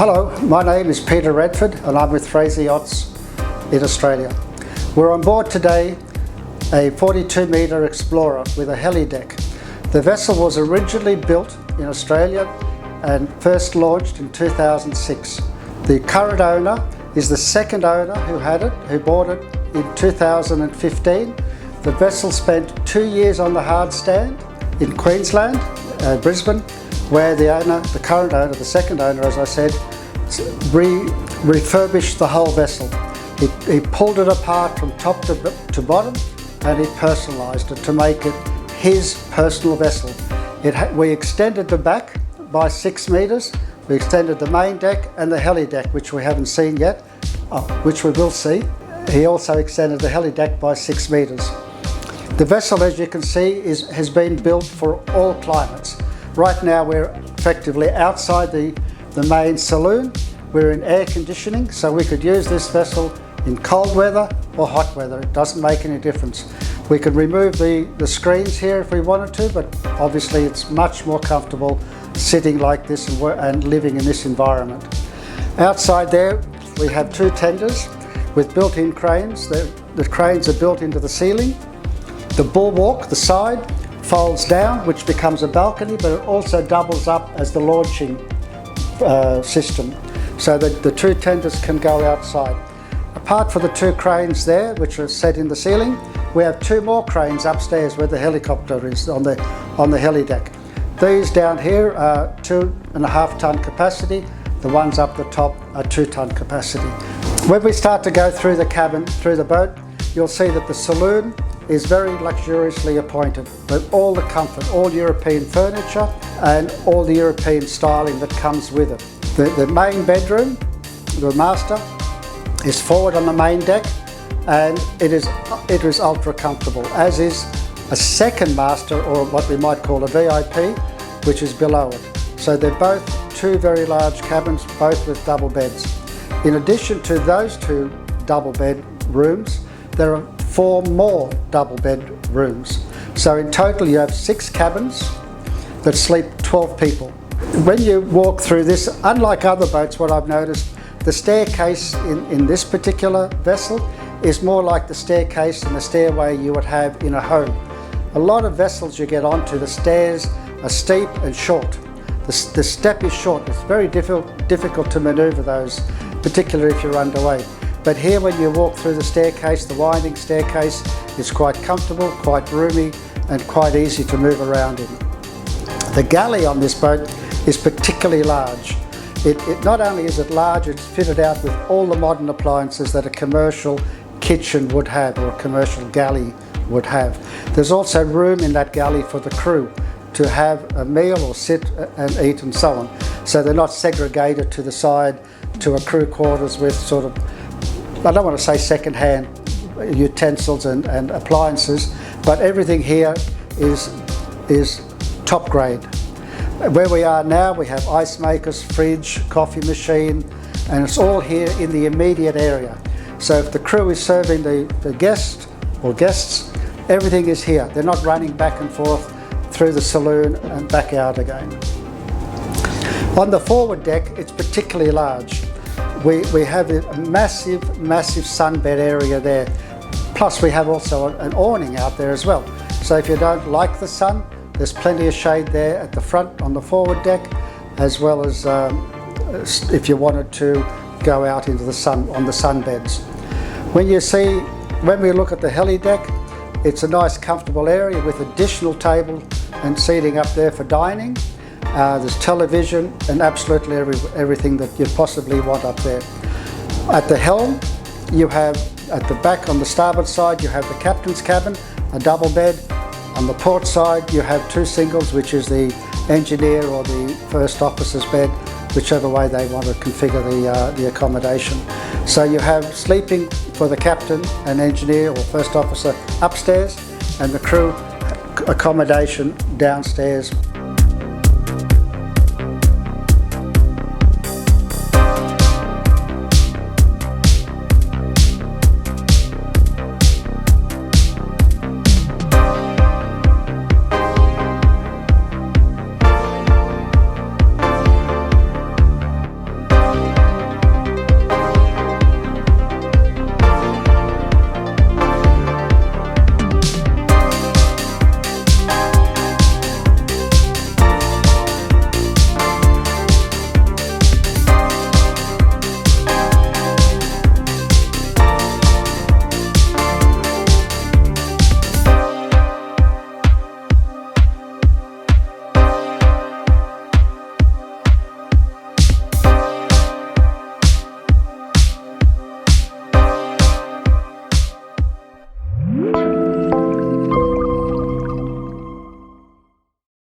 Hello, my name is Peter Redford and I'm with Fraser Yachts in Australia. We're on board today a 42 metre Explorer with a heli deck. The vessel was originally built in Australia and first launched in 2006. The current owner is the second owner who bought it in 2015. The vessel spent 2 years on the hard stand in Queensland, Brisbane, where the current owner, the second owner, as I said, refurbished the whole vessel. He pulled it apart from top to bottom and he personalised it to make it his personal vessel. We extended the back by 6 metres, we extended the main deck and the heli deck, which we haven't seen yet, which we will see. He also extended the heli deck by 6 metres. The vessel, as you can see, has been built for all climates. Right now we're effectively outside the main saloon. We're in air conditioning, so we could use this vessel in cold weather or hot weather. It doesn't make any difference. We could remove the screens here if we wanted to, but obviously it's much more comfortable sitting like this and living in this environment. Outside there we have 2 tenders with built-in cranes. The cranes are built into the ceiling. The bulwark, the side, folds down, which becomes a balcony, but it also doubles up as the launching system, so that the 2 tenders can go outside. Apart from the 2 cranes there, which are set in the ceiling, we have 2 more cranes upstairs where the helicopter is on the heli deck. These down here are 2.5 tonne capacity. The ones up the top are 2 tonne capacity. When we start to go through the cabin, through the boat, you'll see that the saloon is very luxuriously appointed with all the comfort, all European furniture and all the European styling that comes with it. The main bedroom, the master, is forward on the main deck and it is ultra comfortable, as is a second master, or what we might call a VIP, which is below it. So they're both 2 very large cabins, both with double beds. In addition to those 2 double bed rooms, there are 4 more double bed rooms. So in total you have 6 cabins that sleep 12 people. When you walk through this, unlike other boats, what I've noticed, the staircase in this particular vessel is more like the staircase and the stairway you would have in a home. A lot of vessels you get onto, the stairs are steep and short. The step is short. It's very difficult to manoeuvre those, particularly if you're underway. But here, when you walk through the staircase, the winding staircase is quite comfortable, quite roomy and quite easy to move around in. The galley on this boat is particularly large. Not only is it large, it's fitted out with all the modern appliances that a commercial kitchen would have, or a commercial galley would have. There's also room in that galley for the crew to have a meal or sit and eat and so on. So they're not segregated to the side to a crew quarters with sort of, I don't want to say second-hand utensils and appliances, but everything here is top grade. Where we are now, we have ice makers, fridge, coffee machine, and it's all here in the immediate area. So if the crew is serving the guest or guests, everything is here. They're not running back and forth through the saloon and back out again. On the forward deck, it's particularly large. We have a massive sunbed area there. Plus we have also an awning out there as well. So if you don't like the sun, there's plenty of shade there at the front on the forward deck, as well as if you wanted to go out into the sun on the sunbeds. When we look at the heli deck, it's a nice comfortable area with additional table and seating up there for dining. There's television and absolutely everything that you'd possibly want up there. At the helm, you have, at the back on the starboard side, you have the captain's cabin, a double bed. On the port side, you have 2 singles, which is the engineer or the first officer's bed, whichever way they want to configure the accommodation. So you have sleeping for the captain and engineer or first officer upstairs, and the crew accommodation downstairs.